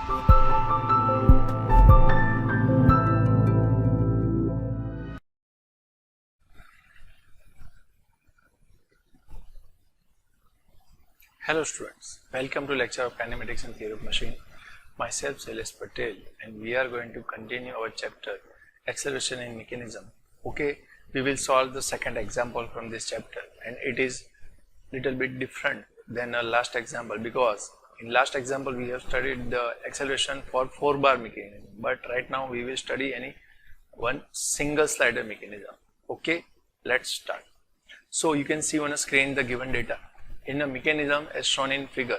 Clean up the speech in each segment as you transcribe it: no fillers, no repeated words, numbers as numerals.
Hello students, welcome to lecture of kinematics and theory of machine. Myself Shailesh Patel, and we are going to continue our chapter acceleration in mechanism. Okay, we will solve the second example from this chapter, and it is little bit different than our last example, because in last example we have studied the acceleration for 4-bar mechanism, but right now we will study one single slider mechanism. Okay, let's start. So you can see on the screen the given data in a mechanism as shown in figure.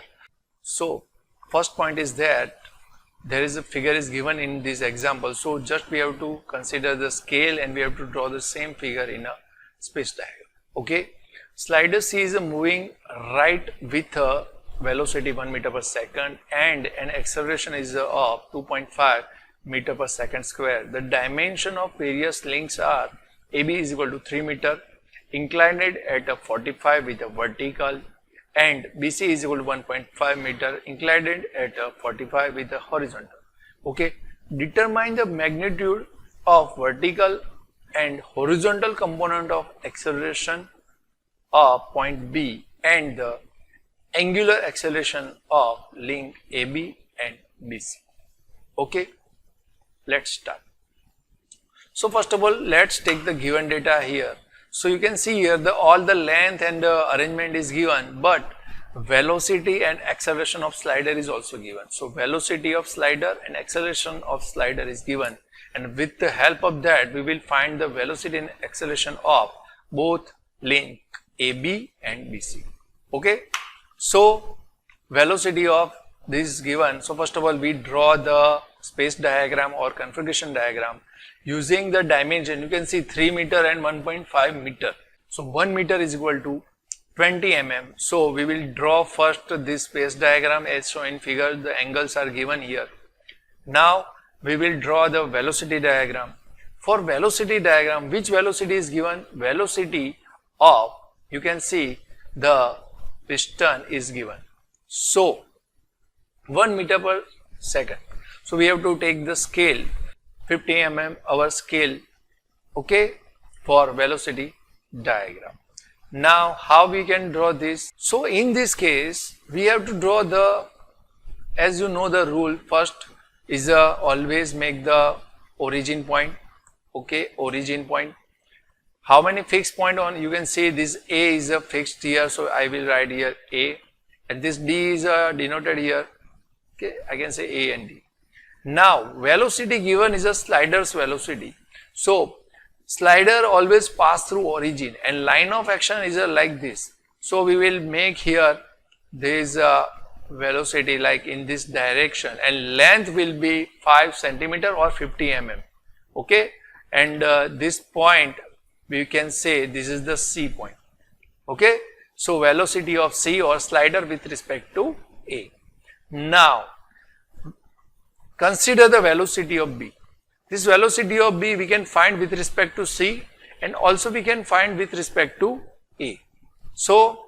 So first point is that there is a figure is given in this example, so just we have to consider the scale and we have to draw the same figure in a space diagram. Okay, slider C is moving right with a velocity 1 meter per second and an acceleration is of 2.5 meter per second square. The dimension of various links are AB is equal to 3 meter, inclined at a 45 with a vertical, and BC is equal to 1.5 meter, inclined at a 45 with a horizontal. Okay, determine the magnitude of vertical and horizontal component of acceleration of point B and the angular acceleration of link AB and BC. Okay, let's start. So first of all, let's take the given data here. So you can see here all the length and the arrangement is given, but velocity and acceleration of slider is also given. So velocity of slider and acceleration of slider is given, and with the help of that we will find the velocity and acceleration of both link AB and BC. Okay, so velocity of this is given. So first of all we draw the space diagram or configuration diagram using the dimension. You can see 3 meter and 1.5 meter. So 1 meter is equal to 20 mm. So we will draw first this space diagram as shown in figure. The angles are given here. Now we will draw the velocity diagram. For velocity diagram, which velocity is given? Velocity of, you can see the piston is given. So 1 meter per second. So we have to take the scale 50 mm our scale, okay, for velocity diagram. Now how we can draw this? So in this case we have to draw the, as you know the rule, first is always make the origin point. Okay, origin point. How many fixed point on? You can see this A is a fixed here, so I will write here A, and this D is denoted here. Okay, I can say A and D. Now velocity given is a slider's velocity. So slider always pass through origin and line of action is like this. So we will make here this velocity like in this direction, and length will be 5 centimeter or 50 mm. Okay, and this point we can say this is the C point. Okay, so velocity of C or slider with respect to A. Now consider the velocity of B. This velocity of B we can find with respect to C, and also we can find with respect to A. So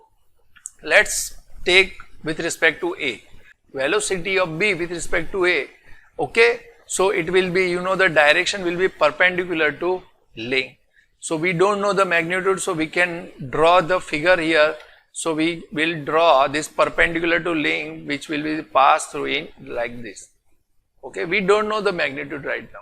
let's take with respect to A. Velocity of B with respect to A. Okay, so it will be, you know, the direction will be perpendicular to link. So we don't know the magnitude, so we can draw the figure here. So we will draw this perpendicular to link which will be passed through in like this. Okay, we don't know the magnitude right now.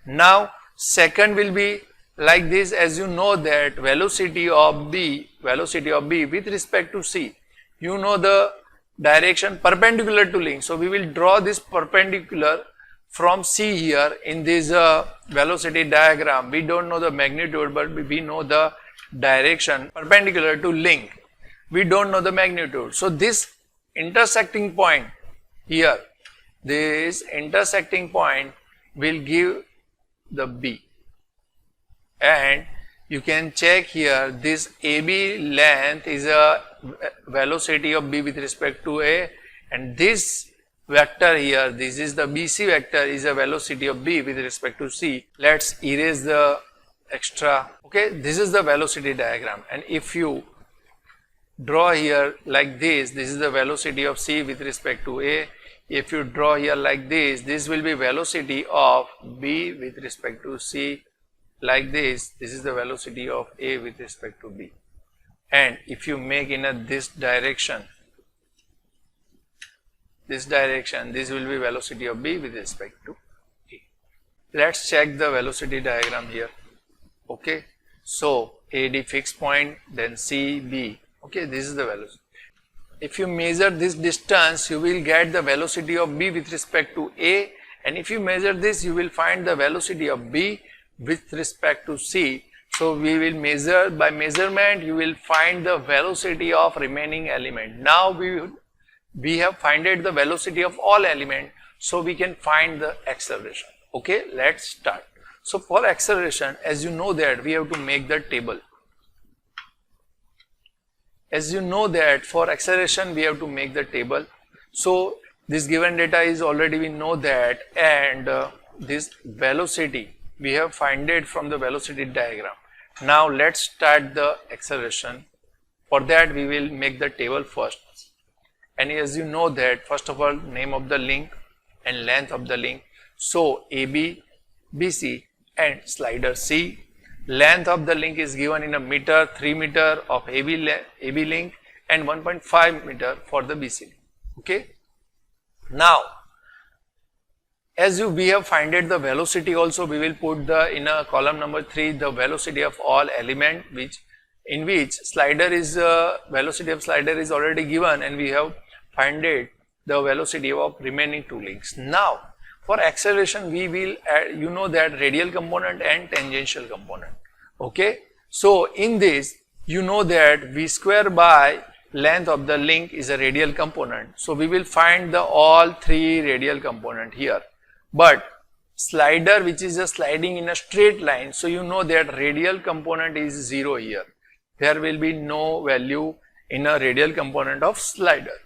Now second will be like this. As you know that velocity of B with respect to C, you know the direction perpendicular to link. So we will draw this perpendicular from C here in this velocity diagram. We don't know the magnitude, but we know the direction perpendicular to link. We don't know the magnitude. So this intersecting point here, this intersecting point will give the B, and you can check here this AB length is a velocity of B with respect to A, and this vector here, this is the BC vector, is a velocity of B with respect to C. Let's erase the extra. Okay, this is the velocity diagram, and if you draw here like this is the velocity of C with respect to A. If you draw here like this will be velocity of B with respect to C. Like this is the velocity of A with respect to B. And if you make in this direction, this will be velocity of B with respect to A. Let's check the velocity diagram here. Okay, so AD fixed point, then C, B. Okay, this is the velocity. If you measure this distance, you will get the velocity of B with respect to A, and if you measure this, you will find the velocity of B with respect to C. So we will measure, by measurement you will find the velocity of remaining element. Now we have finded the velocity of all element, so we can find the acceleration. Okay, let's start. So for acceleration, as you know that we have to make the table. As you know that for acceleration we have to make the table. So this given data is already we know that, and this velocity we have found it from the velocity diagram. Now let's start the acceleration. For that we will make the table first. And as you know that, first of all, name of the link and length of the link. So AB, BC and slider C. Length of the link is given in a meter, 3 meter of AB link and 1.5 meter for the BC link. Okay. Now, as we have finded the velocity also, we will put the in a column number 3 the velocity of all element, in which slider is velocity of slider is already given, and we have finded the velocity of remaining 2 links. Now for acceleration we will add, you know that radial component and tangential component. Okay, so in this you know that v square by length of the link is a radial component. So we will find the all 3 radial component here. But slider, which is a sliding in a straight line, so you know that radial component is 0 here. There will be no value in a radial component of slider.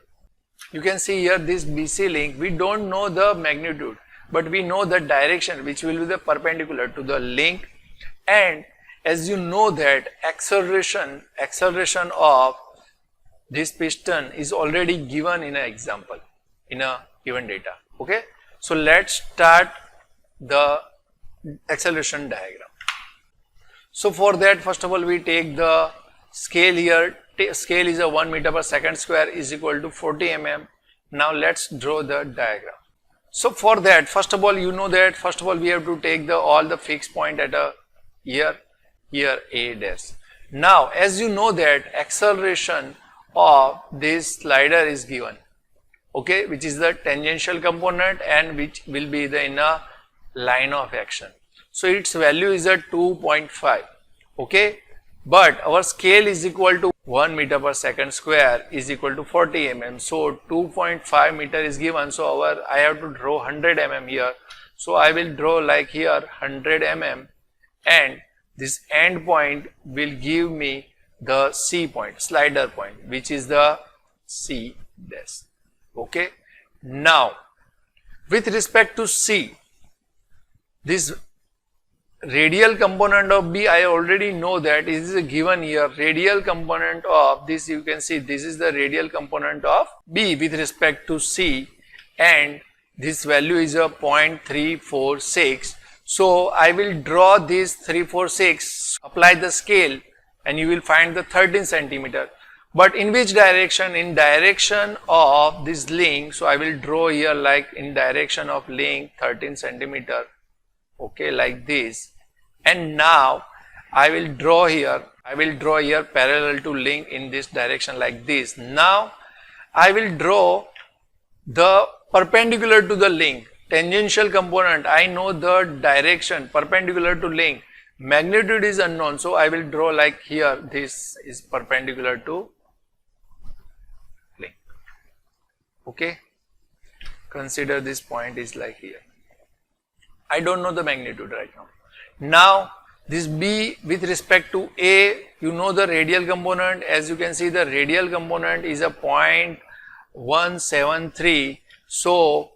You can see here this BC link, we don't know the magnitude, but we know the direction which will be the perpendicular to the link. And as you know that acceleration of this piston is already given in an example, in a given data. Okay, so let's start the acceleration diagram. So for that, first of all, we take the scale here. Scale is a 1 meter per second square is equal to 40 mm. Now let's draw the diagram. So for that, first of all, you know that first of all we have to take all the fixed point at a here A dash. Now as you know that acceleration of this slider is given, okay, which is the tangential component and which will be in a line of action. So its value is a 2.5. okay, but our scale is equal to 1 meter per second square is equal to 40 mm. So 2.5 meter is given. So I have to draw 100 mm here. So I will draw like here 100 mm, and this end point will give me the C point, slider point, which is the C dash. Okay. Now with respect to C, this radial component of B, I already know that it is given here. Radial component of this, you can see this is the radial component of B with respect to C, and this value is a 0.346. So I will draw this 346, apply the scale, and you will find the 13 centimeter. But in which direction? In direction of this link. So I will draw here like in direction of link 13 centimeter. Okay, like this. And now I will draw here parallel to link in this direction like this. Now I will draw the perpendicular to the link, tangential component. I know the direction perpendicular to link, magnitude is unknown, so I will draw like here, this is perpendicular to link. Okay, consider this point is like here. I don't know the magnitude right now. Now this B with respect to A, you know the radial component. As you can see, the radial component is a 0.173. So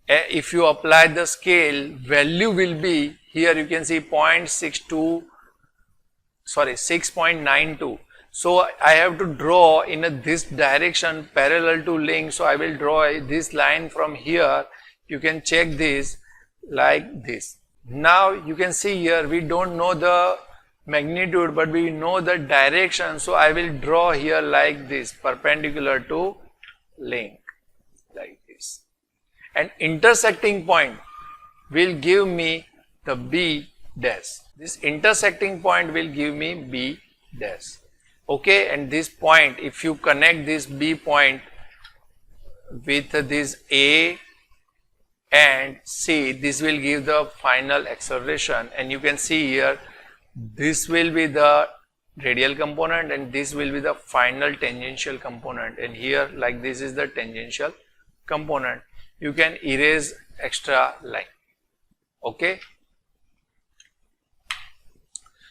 if you apply the scale, value will be here, you can see 6.92. So I have to draw in this direction parallel to link. So I will draw this line from here. You can check this like this. Now you can see here we don't know the magnitude, but we know the direction. So I will draw here like this, perpendicular to link, like this. And intersecting point will give me the B dash. This intersecting point will give me B dash. Okay, and this point, if you connect this B point with this A and C, this will give the final acceleration. And you can see here, this will be the radial component and this will be the final tangential component. And here, like this is the tangential component. You can erase extra line. Okay.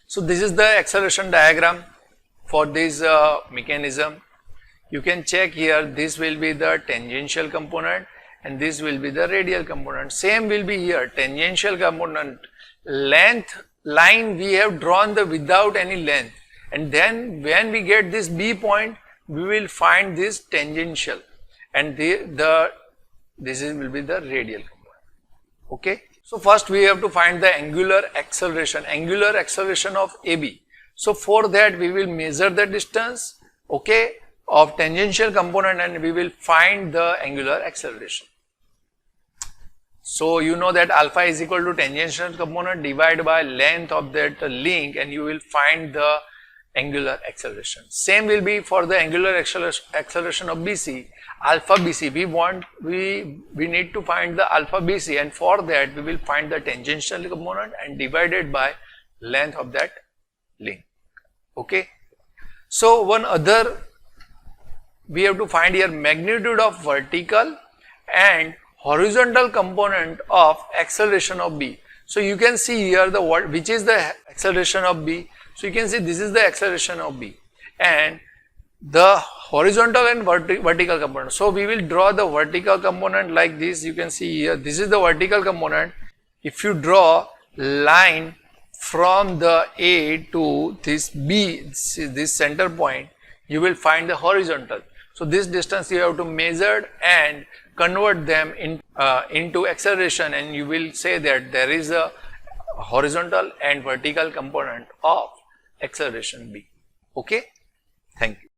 So this is the acceleration diagram for this mechanism. You can check here, this will be the tangential component and this will be the radial component. Same will be here, tangential component, length line we have drawn the without any length, and then when we get this B point, we will find this tangential, and this will be the radial component. Okay. So first we have to find the angular acceleration of AB. So for that we will measure the distance, okay, of tangential component and we will find the angular acceleration. So you know that alpha is equal to tangential component divided by length of that link, and you will find the angular acceleration. Same will be for the angular acceleration of BC, alpha BC. We need to find the alpha BC, and for that we will find the tangential component and divided by length of that link. Okay. So one other, we have to find here magnitude of vertical and horizontal component of acceleration of B. So you can see here the which is the acceleration of B. So you can see this is the acceleration of B and the horizontal and vertical component. So we will draw the vertical component like this. You can see here, this is the vertical component. If you draw line from the A to this B, this center point, you will find the horizontal. So this distance you have to measure and convert them into acceleration, and you will say that there is a horizontal and vertical component of acceleration B. Okay, thank you.